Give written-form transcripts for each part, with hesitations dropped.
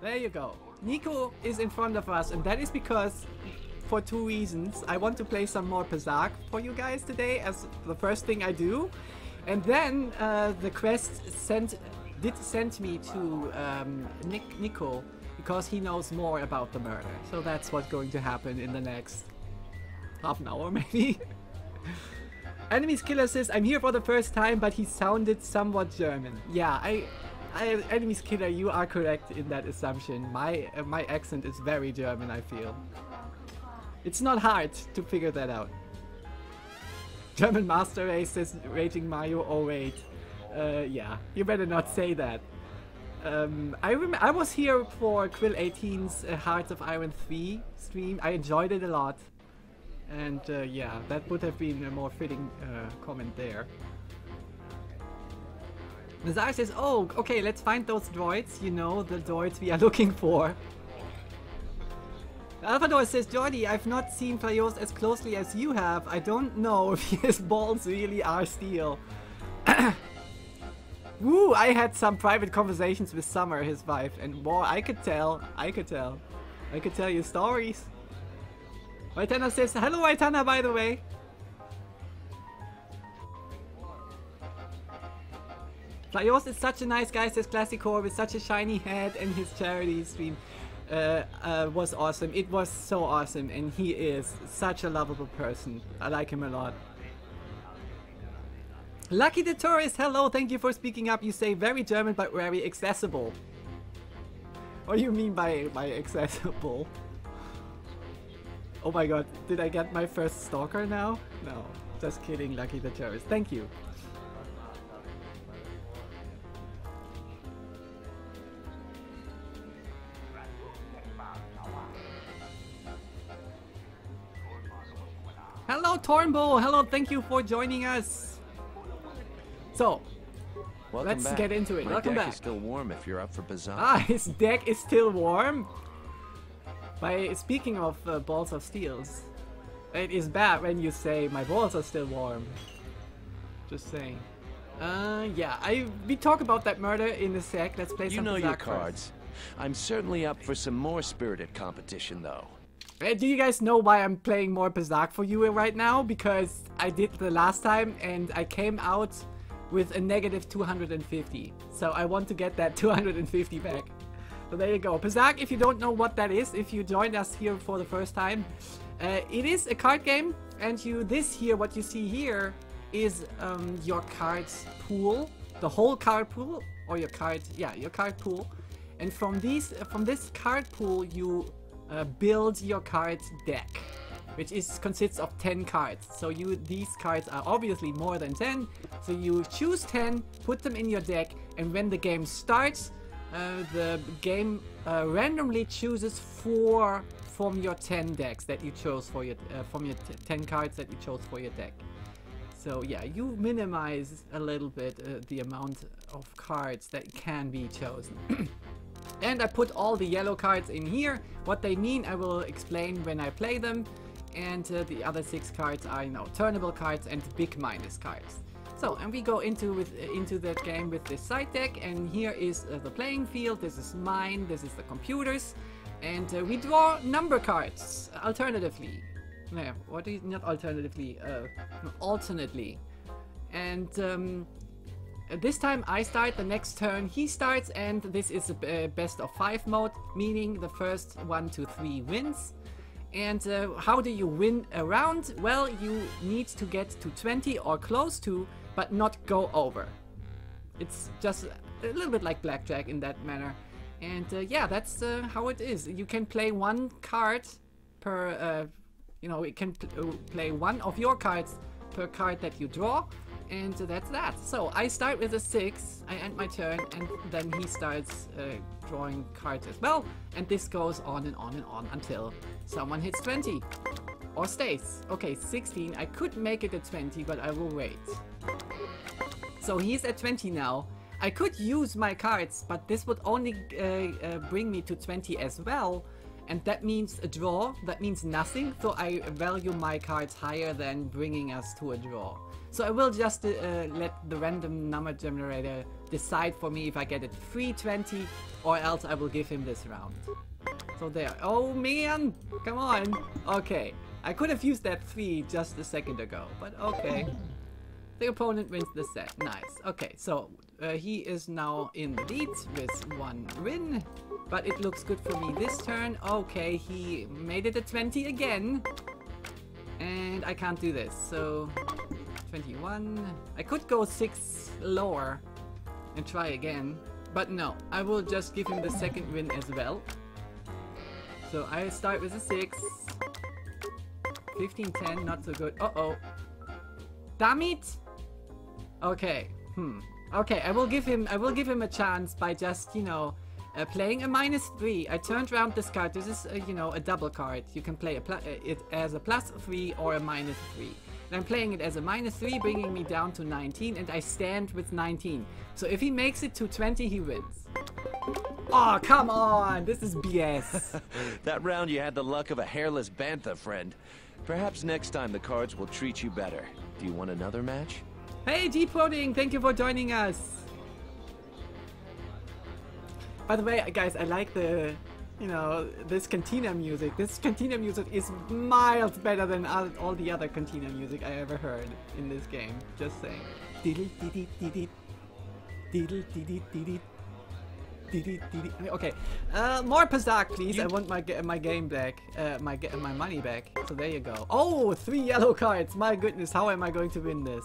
There you go. Nico is in front of us, and that is because, for two reasons. I want to play some more Berserk for you guys today as the first thing I do. And then the quest did send me to Nico because he knows more about the murder. So that's what's going to happen in the next half an hour maybe. Enemies Killer says, I'm here for the first time, but he sounded somewhat German. Yeah, Enemies Killer, you are correct in that assumption. My accent is very German, I feel. It's not hard to figure that out. German Master Race says, Raging Mario, oh wait. Yeah, you better not say that. I was here for Quill 18's Hearts of Iron 3 stream. I enjoyed it a lot. And yeah, that would have been a more fitting comment there. Nazar says, oh, okay, let's find those droids. You know, the droids we are looking for. Alphador says, Jordi, I've not seen Flayos as closely as you have. I don't know if his balls really are steel. Woo, I had some private conversations with Summer, his wife, and boy, I could tell. I could tell you stories. Waitana says, hello Waitana, by the way. Flayos is such a nice guy, says KotoR, with such a shiny head, and his charity stream was awesome. It was so awesome, and he is such a lovable person. I like him a lot. Lucky the Tourist, hello, thank you for speaking up. You say very German but very accessible. What do you mean by accessible? Oh my god, did I get my first stalker now? No, just kidding, Lucky the Tourist. Thank you. Hello Tornbo, hello, thank you for joining us. So, let's get into it. Welcome back. My deck is still warm if you're up for Berserk. Ah, his deck is still warm? By speaking of balls of steels, it is bad when you say my balls are still warm. Just saying. Yeah, we talk about that murder in a sec. Let's play some Berserk. You know your cards. First. I'm certainly up for some more spirited competition, though. Do you guys know why I'm playing more Berserk for you right now? Because I did the last time and I came out with a negative 250. So I want to get that 250 back. So there you go. Berserk, if you don't know what that is, if you joined us here for the first time, it is a card game, and what you see here is your cards pool, the whole card pool, or your card pool, and from this card pool you build your card deck, which consists of 10 cards. So these cards are obviously more than 10, so you choose 10, put them in your deck, and when the game starts, the game randomly chooses 4 from your 10 decks that you chose for your from your 10 cards that you chose for your deck. So yeah, you minimize a little bit the amount of cards that can be chosen. And I put all the yellow cards in here. What they mean I will explain when I play them. And the other 6 cards are, you know, turnable cards and big minus cards. So, and we go into that game with this side deck, and here is the playing field. This is mine, this is the computer's, and we draw number cards alternatively. No, what is not alternatively? Alternately. And this time I start, the next turn he starts, and this is a best of 5 mode, meaning the first 1 to 3 wins. And how do you win a round? Well, you need to get to 20 or close to, but not go over. It's just a little bit like blackjack in that manner. And yeah, that's how it is. You can play 1 card per, you know, you can play 1 of your cards per card that you draw. And that's that. So I start with a 6, I end my turn, and then he starts drawing cards as well. And this goes on and on and on until someone hits 20. Or stays. Okay, 16. I could make it at 20, but I will wait. So he's at 20 now. I could use my cards, but this would only bring me to 20 as well. And that means a draw. That means nothing. So I value my cards higher than bringing us to a draw. So I will just let the random number generator decide for me if I get it free 20 or else I will give him this round. So there. Oh man! Come on! Okay. I could have used that 3 just a second ago, but okay. The opponent wins the set. Nice. Okay, so he is now in the lead with 1 win. But it looks good for me this turn. Okay, he made it a 20 again. And I can't do this, so 21. I could go 6 lower and try again. But no, I will just give him the second win as well. So I start with a 6. 15, 10, not so good. Uh-oh. Damn it! Okay, Okay, I will give him a chance by just, you know, playing a -3. I turned around this card. This is, you know, a double card. You can play it as a +3 or a -3. And I'm playing it as a -3, bringing me down to 19, and I stand with 19. So if he makes it to 20, he wins. Oh, come on! This is BS. That round you had the luck of a hairless bantha, friend. Perhaps next time the cards will treat you better. Do you want another match? Hey, G-Pudding! Thank you for joining us! By the way, guys, I like the, you know, this Cantina music. This Cantina music is miles better than all the other Cantina music I ever heard in this game. Just saying. Okay, more Pazak, please. I want my game back, my money back. So there you go. Oh, 3 yellow cards. My goodness, how am I going to win this?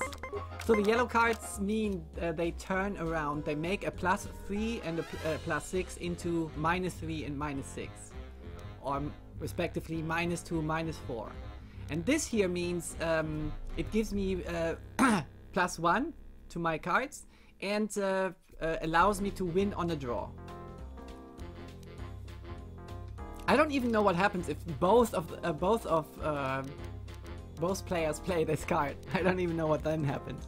So the yellow cards mean they turn around. They make a +3 and a +6 into -3 and -6, or respectively -2, -4. And this here means it gives me +1 to my cards and allows me to win on a draw. I don't even know what happens if both players play this card. I don't even know what then happens.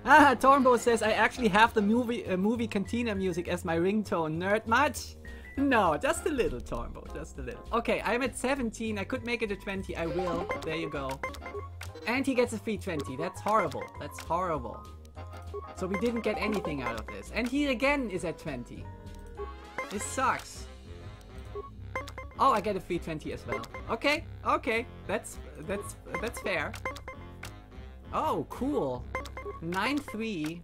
Ah, Tornbo says I actually have the movie Cantina music as my ringtone. Nerd much? No, just a little, Tornbo, just a little. Okay, I'm at 17. I could make it a 20. I will. There you go. And he gets a free 20. That's horrible. That's horrible. So we didn't get anything out of this. And he again is at 20. This sucks. Oh, I get a free 20 as well. Okay, okay. That's fair. Oh, cool. 9-3.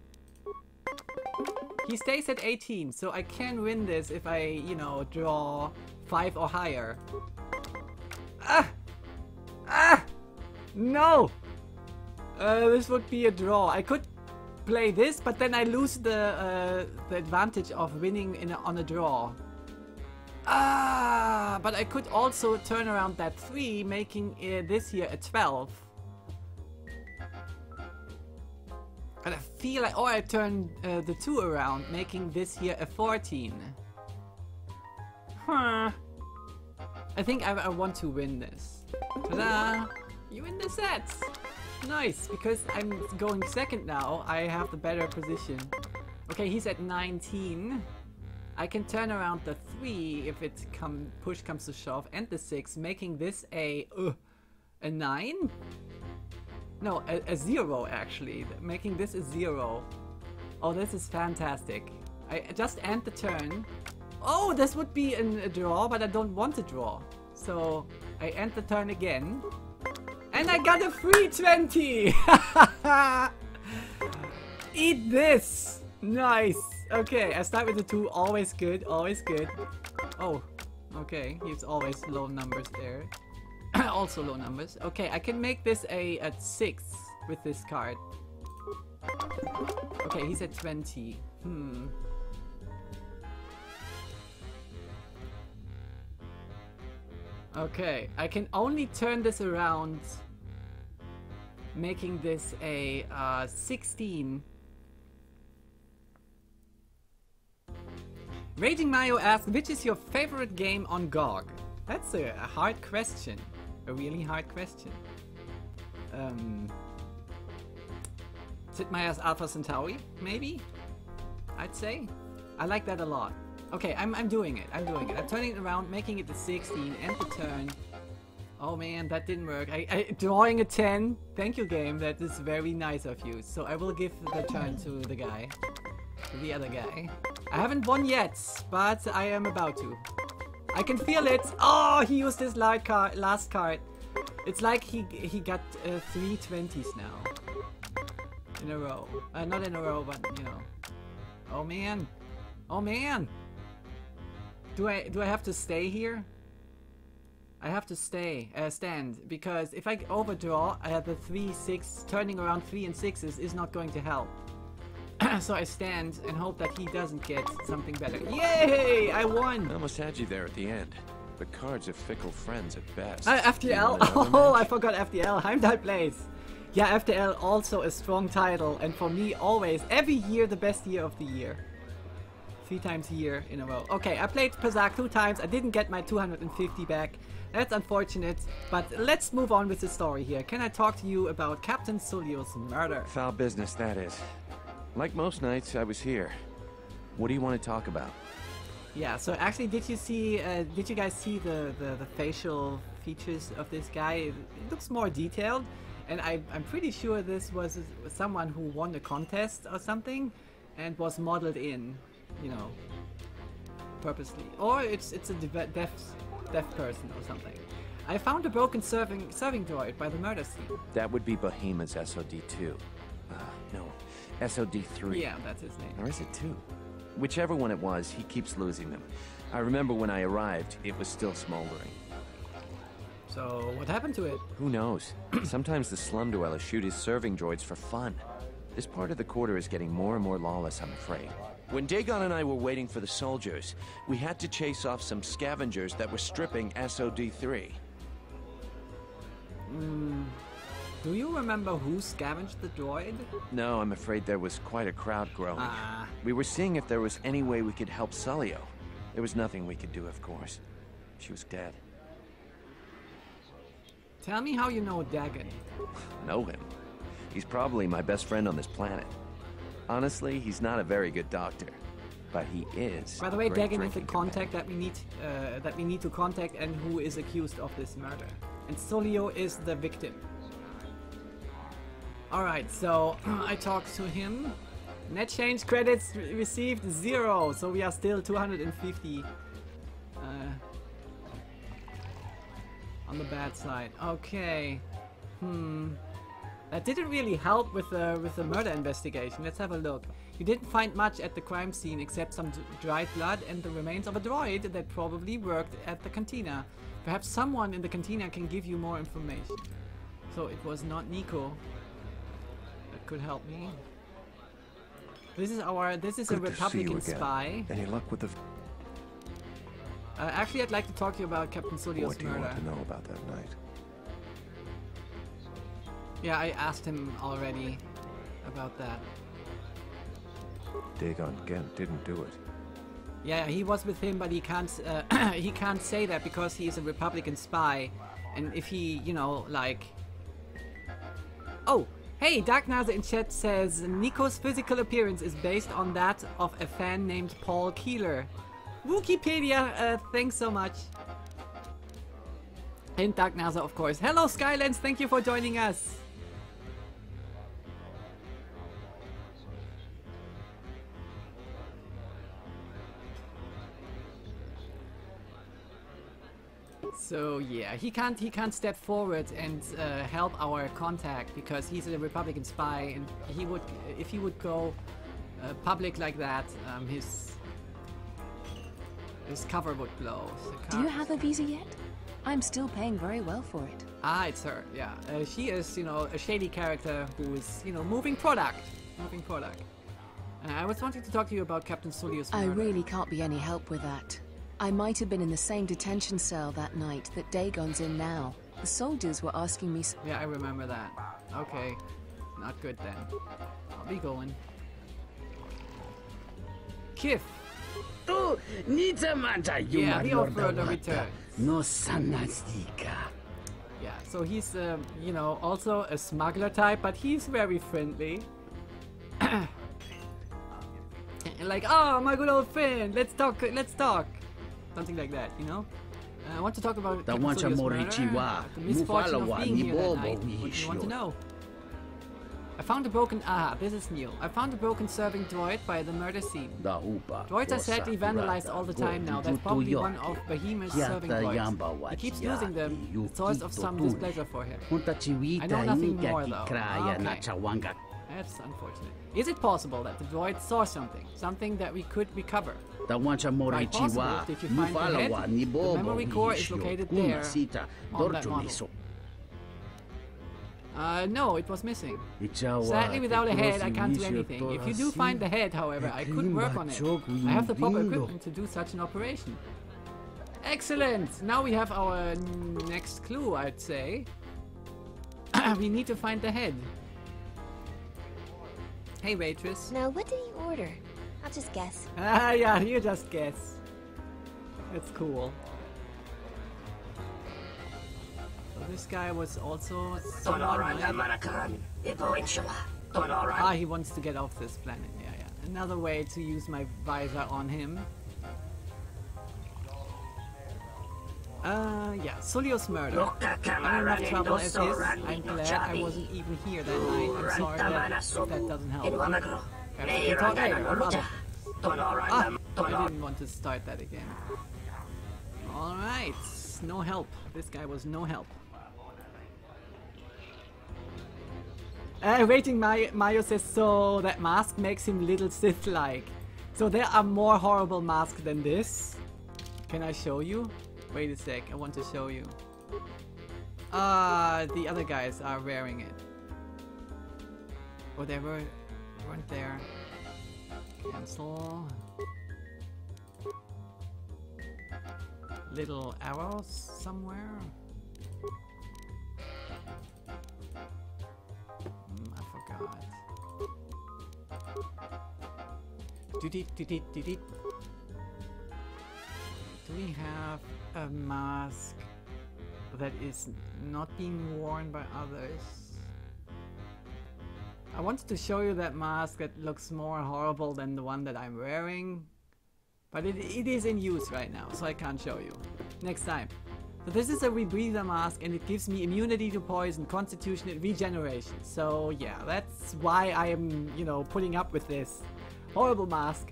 He stays at 18, so I can win this if I, you know, draw 5 or higher. Ah! Ah! No! This would be a draw. I could play this, but then I lose the advantage of winning on a draw. Ah! But I could also turn around that 3, making this here a 12. And I feel like, or I turn the 2 around, making this here a 14. Huh. I think I want to win this. Ta-da! You win the set! Nice, because I'm going second now, I have the better position. Okay, he's at 19. I can turn around the 3 if it push comes to shove, and the 6, making this a 9? No, a 0 actually, making this a 0. Oh, this is fantastic. I just end the turn. Oh, this would be a draw, but I don't want to draw. So I end the turn again. And I got a free 20! Eat this! Nice! Okay, I start with the 2, always good, always good. Oh, okay, he's always low numbers there. Also low numbers. Okay, I can make this a 6 with this card. Okay, he's at 20. Okay, I can only turn this around, making this a 16. Raging Mayo asks, which is your favorite game on GOG? That's a hard question. A really hard question. Sid Meier's Alpha Centauri, maybe? I'd say. I like that a lot. Okay, I'm doing it. I'm doing it. I'm turning it around, making it the 16, end the turn. Oh man, that didn't work. Drawing a 10. Thank you, game. That is very nice of you. So I will give the turn to the guy. To the other guy. I haven't won yet, but I am about to. I can feel it. Oh, he used his last card. It's like he got 3 20s now. In a row. Not in a row, but you know. Oh man. Oh man. Do I have to stay here? I have to stand, because if I overdraw, the 3, 6, turning around 3 and 6s is not going to help. So I stand and hope that he doesn't get something better. Yay! I won! I almost had you there at the end. The cards are fickle friends at best. FTL? Oh, I forgot FTL. Heimdall plays. Yeah, FTL also a strong title, and for me always, every year the best year of the year. 3 times a year in a row. Okay, I played Pazak 2 times. I didn't get my 250 back. That's unfortunate, but let's move on with the story here. Can I talk to you about Captain Sulio's murder? Foul business, that is. Like most nights, I was here. What do you want to talk about? Yeah, so actually, did you guys see the facial features of this guy? It looks more detailed, and I'm pretty sure this was someone who won a contest or something, and was modeled in, you know, purposely. Or it's a deaf person or something. I found a broken serving droid by the murder scene. That would be Bahima's SOD-2. No, SOD-3. Yeah, that's his name. Or is it 2? Whichever one it was, he keeps losing them. I remember when I arrived, it was still smoldering. So, what happened to it? Who knows? Sometimes the slum dwellers shoot his serving droids for fun. This part of the quarter is getting more and more lawless, I'm afraid. When Dagon and I were waiting for the soldiers, we had to chase off some scavengers that were stripping SOD-3. Do you remember who scavenged the droid? No, I'm afraid there was quite a crowd growing. We were seeing if there was any way we could help Sulio. There was nothing we could do, of course. She was dead. Tell me how you know Dagon. Know him? He's probably my best friend on this planet. Honestly, he's not a very good doctor, but he is. By the way, Dagon is the contact that we need to contact, and who is accused of this murder. And Sulio is the victim. Alright, so I talked to him. Net change credits received 0, so we are still 250 on the bad side. Okay. That didn't really help with the murder investigation. Let's have a look. You didn't find much at the crime scene except some dried blood and the remains of a droid that probably worked at the cantina. Perhaps someone in the cantina can give you more information. So it was not Nico that could help me. This is a Republican spy. Any luck with the... Actually, I'd like to talk to you about Captain Sulio's murder. What do you want to know about that night? Yeah, I asked him already about that. Dagon didn't do it. Yeah, he was with him, but he can't he can't say that because he is a Republican spy, and if he, you know, like... Oh, hey, Dark Naza in chat says Nico's physical appearance is based on that of a fan named Paul Keeler. Wikipedia, thanks so much. And Dark Naza, of course. Hello, Skylands, thank you for joining us. So yeah, he can't step forward and help our contact because he's a Republican spy, and he would, if he would go public like that, his cover would blow. Do you have a visa yet? I'm still paying very well for it. Ah, it's her. Yeah, she is, you know, a shady character who is, you know, moving product. I was wanting to talk to you about Captain Sulio's murder. I really can't be any help with that. I might have been in the same detention cell that night that Dagon's in now. The soldiers were asking me... Yeah, I remember that. Okay. Not good then. I'll be going. Kif. Tu nitamanta Yeah, he offered a return. No sanastika. Yeah, so he's, you know, also a smuggler type, but he's very friendly. Like, oh, my good old friend, let's talk, something like that, you know. I want to talk about the misfortune of being here that night. What do you want to know? I found a broken... this is new. I found a broken serving droid by the murder scene. Droids are sadly vandalized all the time now. That's probably one of Behemoth's serving droids. He keeps using them, a source of some displeasure for him. I know nothing more though. Okay. That's unfortunate. Is it possible that the droid saw something? Something that we could recover? Quite possible. If you find the head, the memory core is located there on that model. No, it was missing. Sadly, without a head, I can't do anything. If you do find the head, however, I could work on it. I have the proper equipment to do such an operation. Excellent! Now we have our next clue, I'd say. We need to find the head. Hey, waitress. Now, what did he order? I'll just guess. Yeah, you just guess. That's cool. This guy was also someone, right? He wants to get off this planet. Yeah. Another way to use my visor on him. Yeah, Sulio's murder. I'm in enough trouble as is. I'm glad I wasn't even here that night. I'm sorry that doesn't help. Perhaps we can talk later. I didn't want to start that again. Alright, no help. This guy was no help. Rating Mayo says, so that mask makes him little Sith-like. So there are more horrible masks than this. Can I show you? Wait a sec, I want to show you. The other guys are wearing it. Oh, they weren't there. Cancel. Little arrows somewhere. I forgot. Do we have a mask that is not being worn by others? I wanted to show you that mask that looks more horrible than the one that I'm wearing, but it is in use right now, so I can't show you. Next time. So this is a rebreather mask and it gives me immunity to poison, constitution, and regeneration. So yeah, that's why I am, you know, putting up with this horrible mask.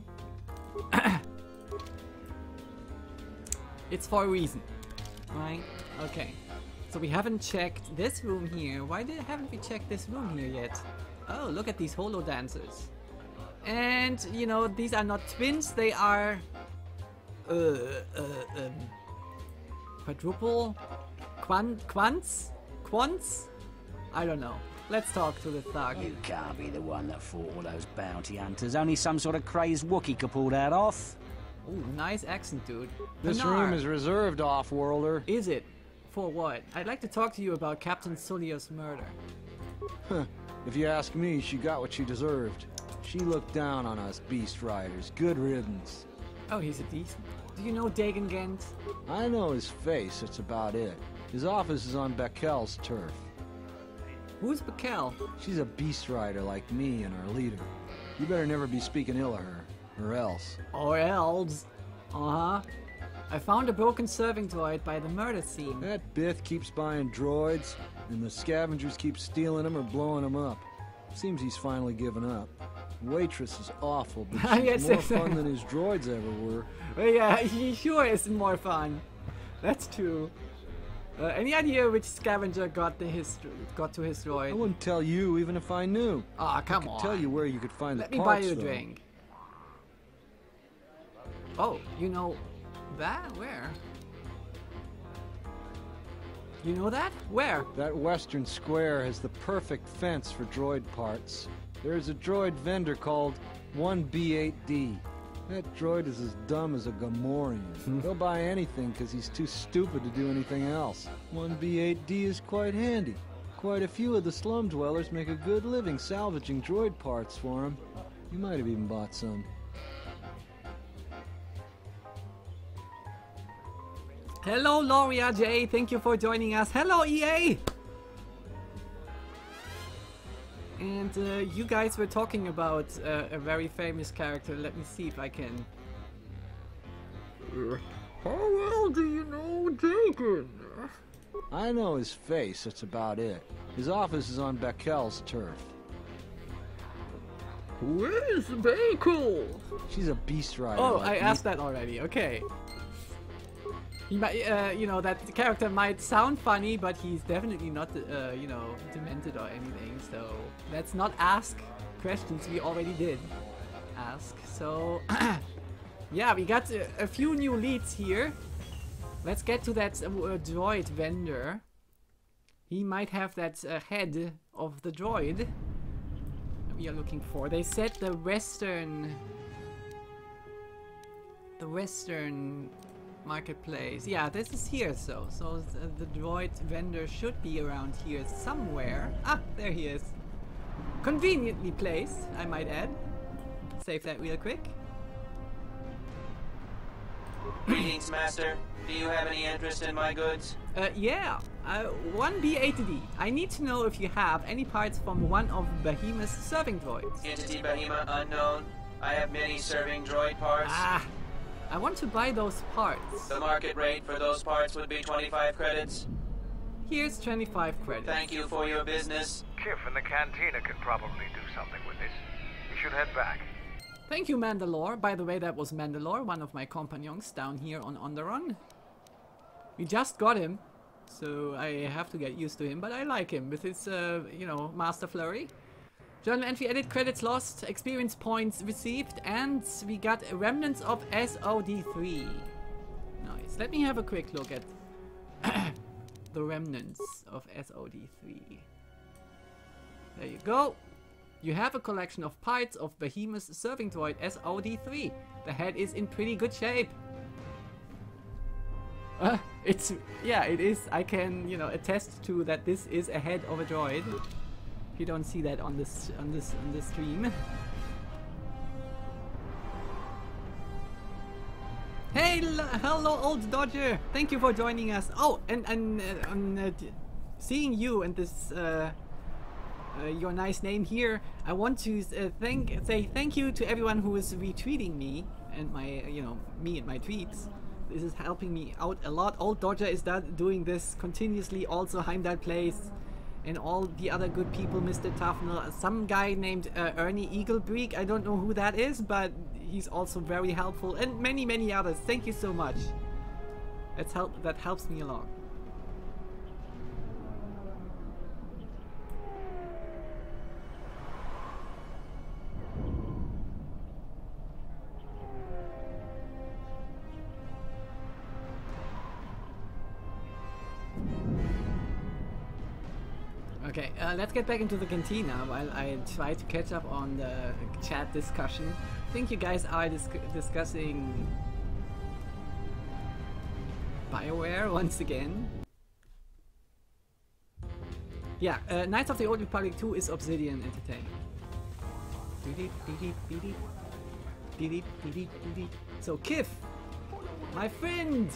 It's for a reason, right? Okay. So we haven't checked this room here. Why haven't we checked this room here yet? Oh, look at these holo dancers. And, you know, these are not twins, they are... quadruple? Quants? I don't know. Let's talk to the thug. You can't be the one that fought all those bounty hunters. Only some sort of crazed Wookiee could pull that off. Ooh, nice accent, dude. This room is reserved, off-worlder. Is it? For what? I'd like to talk to you about Captain Sulio's murder. Huh. If you ask me, she got what she deserved. She looked down on us beast riders. Good riddance. Oh, he's a decent. Do you know Dagan Gent? I know his face, that's about it. His office is on Bekel's turf. Who's Bekel? She's a beast rider like me and our leader. You better never be speaking ill of her, or else. Or else. Uh-huh. I found a broken serving droid by the murder scene. That Bith keeps buying droids, and the scavengers keep stealing them or blowing them up. Seems he's finally given up. The waitress is awful, but she's more fun than his droids ever were. Well, yeah, he sure is more fun. That's true. Any idea which scavenger got to his droid? I wouldn't tell you even if I knew. Ah, come on. I could tell you where you could find the parts, Let me buy you a drink. Oh, you know that? Where? You know that? Where? That western square has the perfect fence for droid parts. There's a droid vendor called 1B8D. That droid is as dumb as a Gamorrean. He'll buy anything because he's too stupid to do anything else. 1B8D is quite handy. Quite a few of the slum dwellers make a good living salvaging droid parts for him. You might have even bought some. Hello, Loria J. Thank you for joining us. Hello, EA. And you guys were talking about a very famous character. Let me see if I can. How well do you know Dagon? I know his face, that's about it. His office is on Beckel's turf. Where's Bakel? She's a beast rider. Oh, like I me. asked that already. Okay. He might, you know, that character might sound funny, but he's definitely not, you know, demented or anything. So let's not ask questions we already did ask. So, yeah, we got a few new leads here. Let's get to that droid vendor. He might have that head of the droid we are looking for. They said the western marketplace. Yeah, this is here, so the droid vendor should be around here somewhere. Ah, there he is. Conveniently placed, I might add. Save that real quick. Greetings, Master. Do you have any interest in my goods? Yeah. 1B8D. I need to know if you have any parts from one of Behemoth's serving droids. Entity Behemoth unknown. I have many serving droid parts. Ah, I want to buy those parts. The market rate for those parts would be 25 credits. Here's 25 credits. Thank you for your business. Kif in the cantina can probably do something with this. You should head back. Thank you, Mandalore. By the way, that was Mandalore, one of my companions down here on Onderon. We just got him, so I have to get used to him, but I like him with his, you know, Master Flurry. Journal entry edit, credits lost, experience points received, and we got remnants of SOD3. Nice. Let me have a quick look at the remnants of SOD3. There you go. You have a collection of parts of Behemoth's serving droid SOD3. The head is in pretty good shape. Yeah, it is. I can, you know, attest to that this is a head of a droid. You don't see that on this stream. Hey, hello, old Dodger. Thank you for joining us. Oh, and seeing you and this your nice name here, I want to say thank you to everyone who is retweeting me and my, you know, me and my tweets. This is helping me out a lot. Old Dodger is doing this continuously. Also, Heimdall Plays and all the other good people, Mr. Tafner, some guy named Ernie Eaglebreak. I don't know who that is, but he's also very helpful, and many others. Thank you so much. That helps me a lot. Okay, let's get back into the cantina while I try to catch up on the chat discussion. I think you guys are discussing BioWare once again. Yeah, Knights of the Old Republic 2 is Obsidian Entertainment. So Kif, my friend,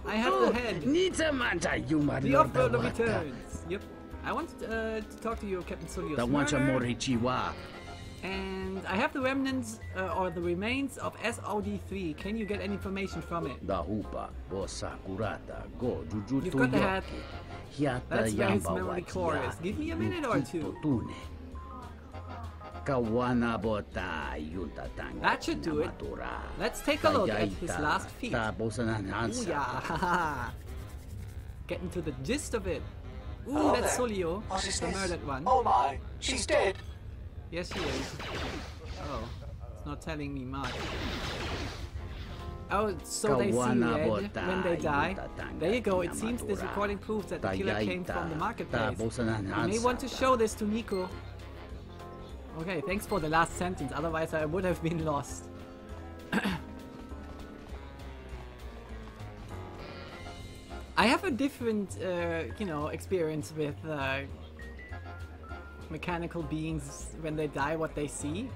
I have the head. The off-roader returns. Yep. I wanted to talk to you, Captain Solios. And I have the remnants or the remains of SOD3. Can you get any information from it? You've got the head. That's where his memory core is. Give me a minute or two. That should do it. Let's take a look at his last feat. Ooh, yeah. Getting to the gist of it. Ooh, Hello that's there. Solio, What is the this? murdered one. Oh my, she's dead. Yes, she is. Oh, it's not telling me much. Oh, so they see red when they die. There you go, it seems this recording proves that the killer came from the marketplace. You may want to show this to Nico. Okay, thanks for the last sentence, otherwise I would have been lost. I have a different, you know, experience with mechanical beings when they die, what they see.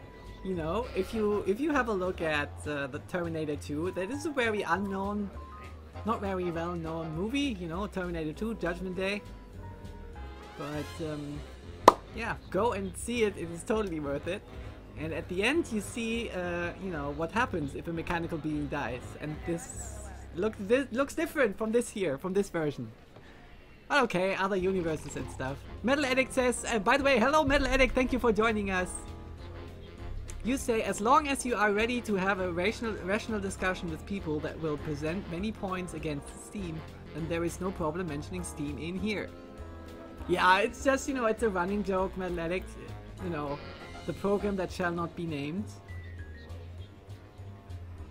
You know, if you have a look at the Terminator 2, that is a very unknown, not very well-known movie. You know, Terminator 2, Judgment Day. But Yeah, go and see it. It is totally worth it. And at the end, you see, you know, what happens if a mechanical being dies. And this looks different from this here, from this version. But okay, other universes and stuff. Metal Addict says, by the way, hello Metal Addict, thank you for joining us. You say, as long as you are ready to have a rational discussion with people that will present many points against Steam, then there is no problem mentioning Steam in here. Yeah, it's just, you know, it's a running joke, Metal Addict. You know, the program that shall not be named.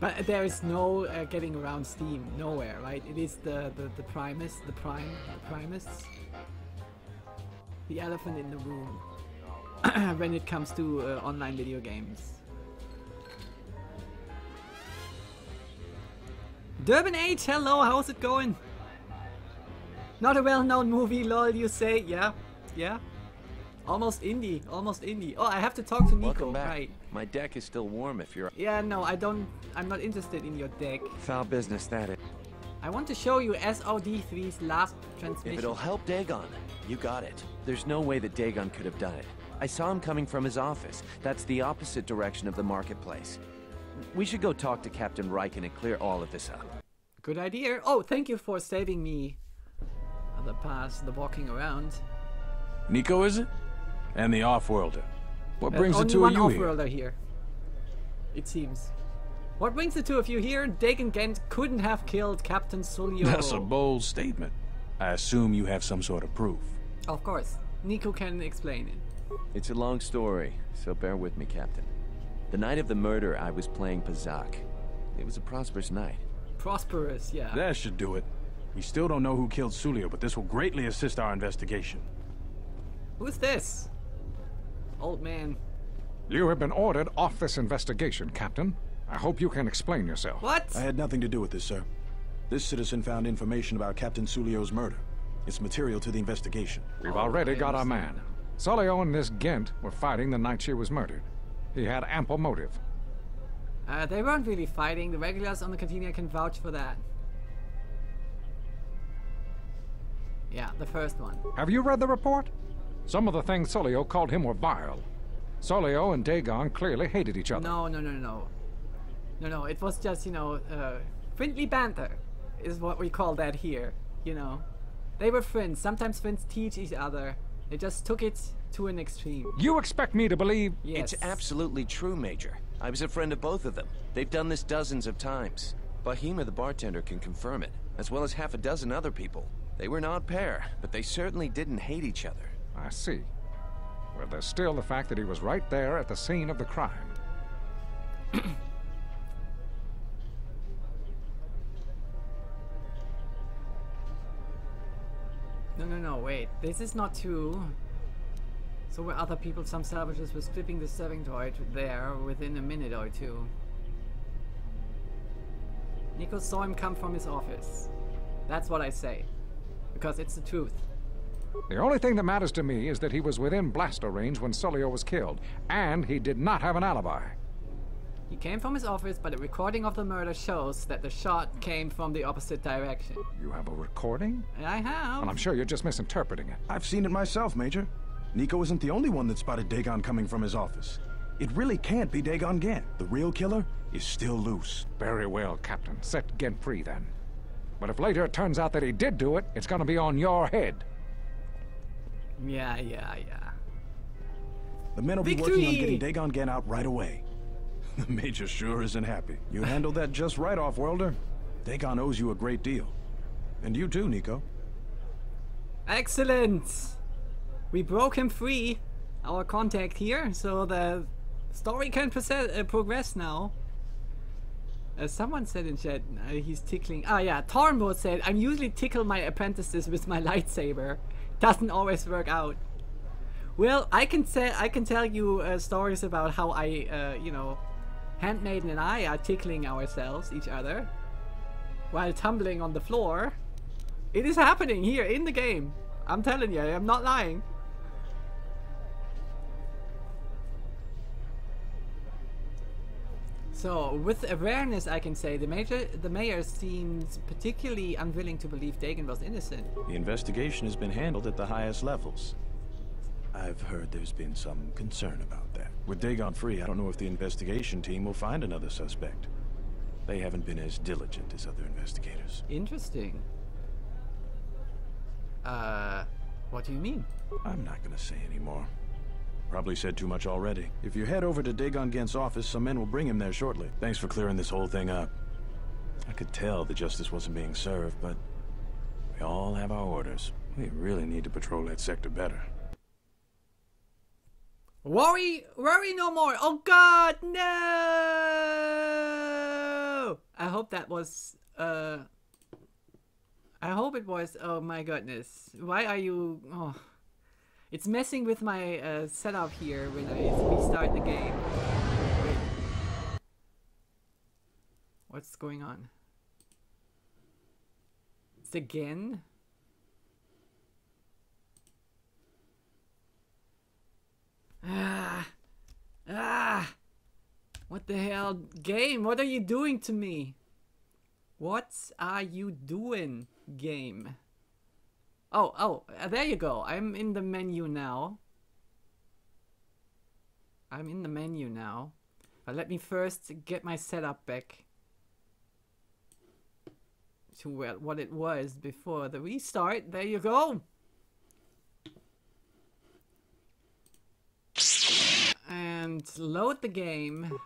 But there is no getting around Steam, nowhere, right? It is the Primus, the Primus. The elephant in the room. When it comes to online video games. Durban H, hello, how's it going? Not a well-known movie, lol, you say? Yeah, yeah. Almost indie, almost indie. Oh, I have to talk to Nico, Welcome back. right? My deck is still warm if you're... Yeah, no, I'm not interested in your deck. Foul business, that is. I want to show you SOD3's last transmission. If it'll help Dagon, you got it. There's no way that Dagon could have done it. I saw him coming from his office. That's the opposite direction of the marketplace. We should go talk to Captain Riken and clear all of this up. Good idea. Oh, thank you for saving me the past, the walking around. Nico, is it? And the off-worlder. What brings the only two of one you here? off-worlder here, it seems. What brings the two of you here? Dagon Gent couldn't have killed Captain Sulio. That's a bold statement. I assume you have some sort of proof. Of course. Nico can explain it. It's a long story, so bear with me, Captain. The night of the murder, I was playing Pazak. It was a prosperous night. Prosperous, yeah. That should do it. We still don't know who killed Sulio, but this will greatly assist our investigation. Who's this? Old man. You have been ordered off this investigation, Captain. I hope you can explain yourself. What? I had nothing to do with this, sir. This citizen found information about Captain Sulio's murder. It's material to the investigation. We've already got our man. Sulio and this Gent were fighting the night she was murdered. He had ample motive. They weren't really fighting. The regulars on the Cantina can vouch for that. Yeah, the first one. Have you read the report? Some of the things Sulio called him were vile. Sulio and Dagon clearly hated each other. No. No, it was just, you know, friendly banter is what we call that here, you know. They were friends. Sometimes friends teach each other. They just took it to an extreme. You expect me to believe? Yes. It's absolutely true, Major. I was a friend of both of them. They've done this dozens of times. Bahima, the bartender, can confirm it, as well as half a dozen other people. They were an odd pair, but they certainly didn't hate each other. I see. Well, there's still the fact that he was right there at the scene of the crime. No, wait. This is not true. So were other people, some salvagers were stripping the serving droid there within a minute or two. Nico saw him come from his office. That's what I say. Because it's the truth. The only thing that matters to me is that he was within blaster range when Sulio was killed, and he did not have an alibi. He came from his office, but a recording of the murder shows that the shot came from the opposite direction. You have a recording? I have. Well, I'm sure you're just misinterpreting it. I've seen it myself, Major. Nico isn't the only one that spotted Dagon coming from his office. It really can't be Dagon Gent. The real killer is still loose. Very well, Captain. Set Gent free, then. But if later it turns out that he did do it, it's gonna be on your head. Yeah. The men will be working on getting Dagon Gent out right away. The Major sure isn't happy. You handled that just right, off-worlder. Dagon owes you a great deal. And you too, Nico. Excellent! We broke him free, our contact here, so the story can progress now. Someone said in chat, he's tickling. Ah yeah, Tornbo said, I'm usually tickle my apprentices with my lightsaber. Doesn't always work out. Well, I can tell you stories about how I, you know, Handmaiden and I are tickling ourselves, each other, while tumbling on the floor. It is happening here in the game. I'm telling you, I'm not lying. So, with awareness, I can say the mayor seems particularly unwilling to believe Dagon was innocent. The investigation has been handled at the highest levels. I've heard there's been some concern about that. With Dagon free, I don't know if the investigation team will find another suspect. They haven't been as diligent as other investigators. Interesting. What do you mean? I'm not gonna say anymore. Probably said too much already. If you head over to Dagon Gent's office, some men will bring him there shortly. Thanks for clearing this whole thing up. I could tell the justice wasn't being served, but we all have our orders. We really need to patrol that sector better. Worry no more. Oh God, no! I hope that was, I hope it was, oh my goodness. Why are you, oh. It's messing with my setup here when I restart the game. Wait. What's going on? It's again? What the hell? Game, what are you doing to me? What are you doing, game? Oh, there you go. I'm in the menu now. But let me first get my setup back to what it was before the restart. There you go. And load the game.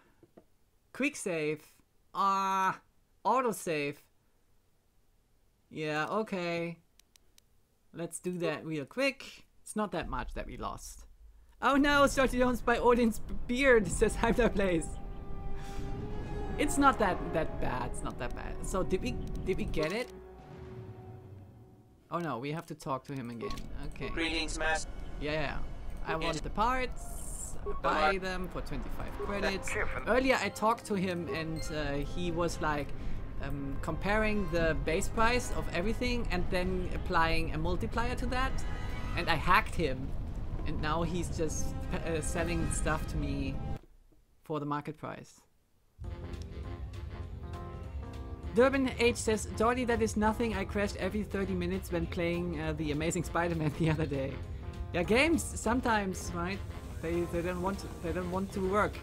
Quick save. Autosave. Yeah, okay. Let's do that real quick. It's not that much that we lost. Oh no, started owns by Odin's beard, says Hyper Plays. It's not that bad. It's not that bad. So did we get it? Oh no, we have to talk to him again. Okay. Greetings, Master. Yeah. I want the parts. Buy them for 25 credits. Earlier I talked to him and he was like comparing the base price of everything and then applying a multiplier to that, and I hacked him, and now he's just selling stuff to me for the market price. Durban H says, Jordi, that is nothing. I crashed every 30 minutes when playing the Amazing Spider-Man the other day. Yeah, games sometimes, right? They don't want to work.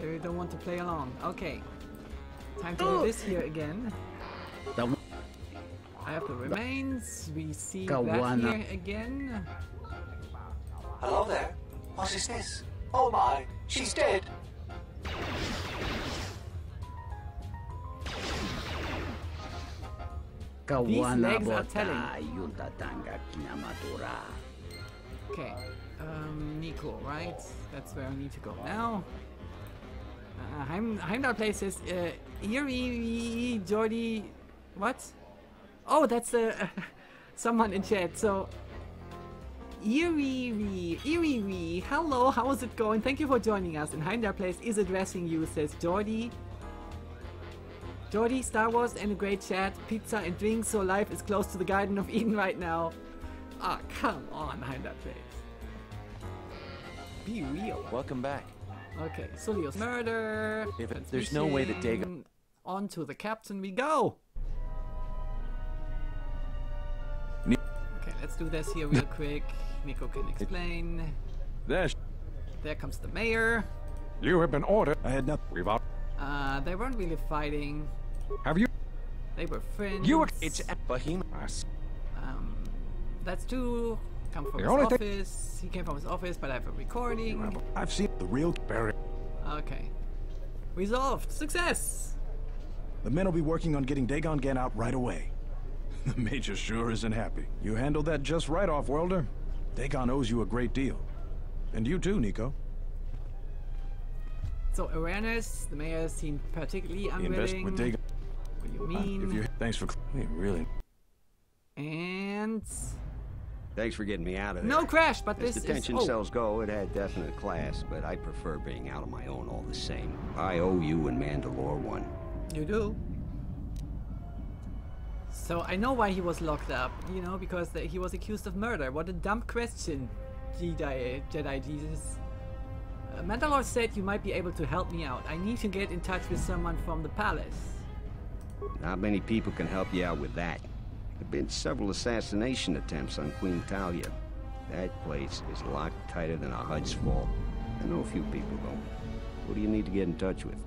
They don't want to play along. Okay. Time to do this here again. I have the remains. We see that here again. Hello there. What is this? Oh my, she's dead. These legs are telling. Okay. Nico, right? That's where I need to go now. Heimdall places Eerie Jordi. What? Oh, that's someone in chat. So Eerie, hello, how is it going? Thank you for joining us. And Heimdall Place is addressing you, says Jordi. Jordi, Star Wars and a great chat, pizza and drinks, so life is close to the Garden of Eden right now. Ah, come on, Heimdall Place. Be real. Welcome back. Okay, Sulio's murder. There's no way that Dagon... On to the captain we go. Okay, let's do this here real quick. Nico can explain. There comes the mayor. You have been ordered. I had nothing. We've out. They weren't really fighting. Have you? They were friends. It's a behemoth. That's true. Come from his office. He came from his office, but I have a recording. I've seen the real Barry. Okay. Resolved. Success! The men will be working on getting Dagon Gent out right away. The Major sure isn't happy. You handled that just right, Off-Worlder. Dagon owes you a great deal. And you too, Nico. So awareness, the mayor seemed particularly unwilling. With Dagon. What do you mean? Thanks for... Really? And... Thanks for getting me out of there. No crash, but As this detention is... cells go, it had definite class, but I prefer being out on my own all the same. I owe you and Mandalore one. You do? So I know why he was locked up, you know, because he was accused of murder. What a dumb question, Jedi Jesus. Mandalore said you might be able to help me out. I need to get in touch with someone from the palace. Not many people can help you out with that. There have been several assassination attempts on Queen Talia. That place is locked tighter than a Hud's Fall. I know a few people, though. Who do you need to get in touch with?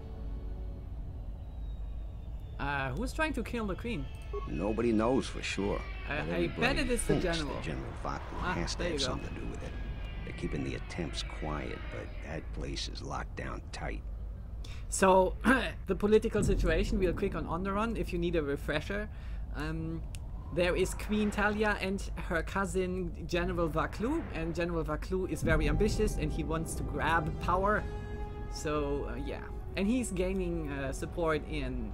Who's trying to kill the queen? Nobody knows for sure. I bet it is the general. The General Vaklu has to have something to do with it. They're keeping the attempts quiet, but that place is locked down tight. So, the political situation, real quick on Onderon, if you need a refresher. There is Queen Talia and her cousin General Vaklu, and General Vaklu is very ambitious and he wants to grab power. So, yeah. And he's gaining support in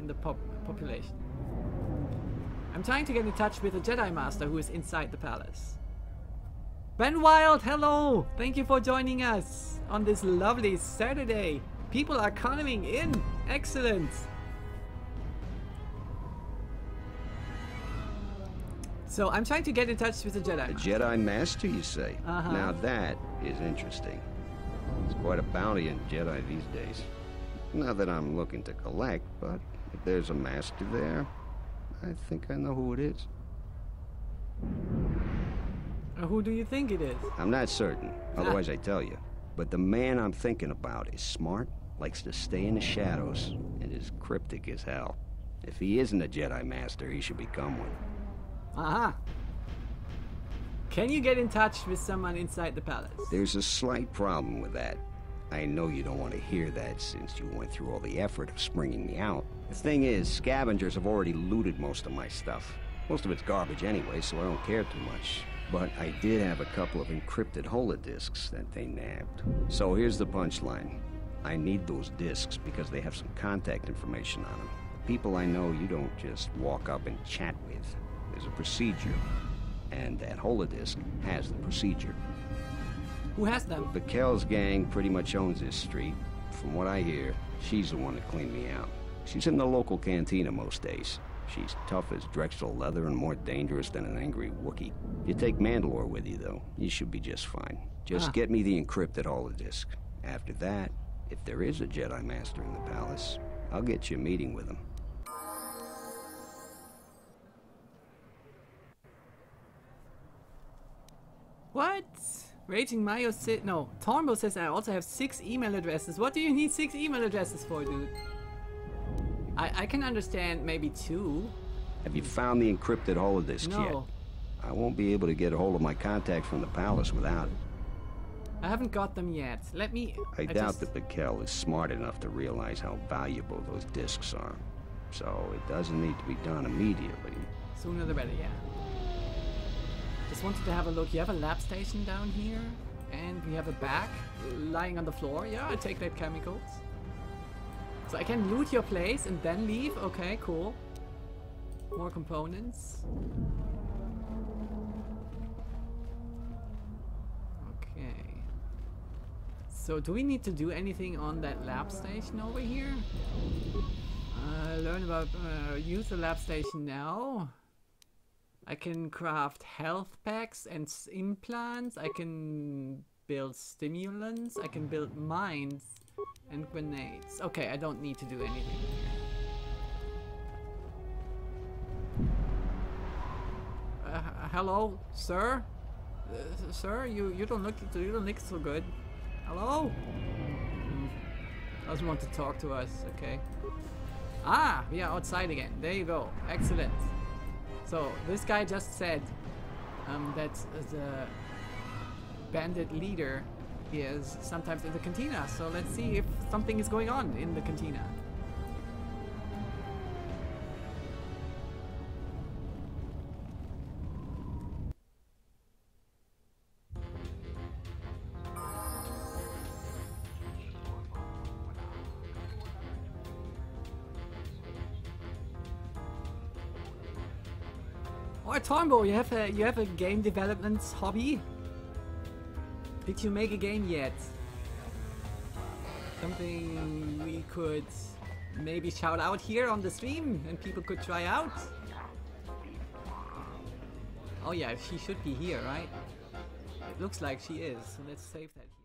the population. I'm trying to get in touch with a Jedi Master who is inside the palace. Ben Wild, hello! Thank you for joining us on this lovely Saturday. People are coming in. Excellent. So I'm trying to get in touch with the Jedi Master. Jedi Master, you say? Now that is interesting. There's quite a bounty in Jedi these days. Not that I'm looking to collect, but if there's a master there, I think I know who it is. Who do you think it is? I'm not certain, otherwise I'd tell you. But the man I'm thinking about is smart, likes to stay in the shadows, and is cryptic as hell. If he isn't a Jedi Master, he should become one. Can you get in touch with someone inside the palace? There's a slight problem with that. I know you don't want to hear that since you went through all the effort of springing me out. The thing is, scavengers have already looted most of my stuff. Most of it's garbage anyway, so I don't care too much. But I did have a couple of encrypted holodisks that they nabbed. So here's the punchline. I need those disks because they have some contact information on them. People I know you don't just walk up and chat with. There's a procedure. And that holodisk has the procedure. Who has them? Bikel's gang pretty much owns this street. From what I hear, she's the one that cleaned me out. She's in the local cantina most days. She's tough as Drexel leather and more dangerous than an angry Wookiee. You take Mandalore with you, though. You should be just fine. Just get me the encrypted holodisk. After that, if there is a Jedi Master in the palace, I'll get you a meeting with him. What? Raging Mayo said no. Tornbo says I also have 6 email addresses. What do you need 6 email addresses for, dude? I can understand maybe 2. Have you found the encrypted holodisk yet? I won't be able to get a hold of my contact from the palace without it. I haven't got them yet. Let me... I doubt that Bikel is smart enough to realize how valuable those disks are. So it doesn't need to be done immediately. Sooner the better, yeah. Just wanted to have a look. You have a lab station down here, and we have a bag lying on the floor. Yeah, I take that chemicals. So I can loot your place and then leave. Okay, cool. More components. Okay. So do we need to do anything on that lab station over here? Learn about use the lab station now. I can craft health packs and implants. I can build stimulants. I can build mines and grenades. Okay, I don't need to do anything here. Hello, sir. Sir, you don't look so good. Hello. Doesn't want to talk to us. Okay. Ah, we are outside again. There you go. Excellent. So this guy just said that the bandit leader is sometimes in the cantina. So let's see if something is going on in the cantina. Oh, Tombo, you have a game development hobby? Did you make a game yet? Something we could maybe shout out here on the stream and people could try out? Oh yeah, she should be here, right? It looks like she is, so let's save that here.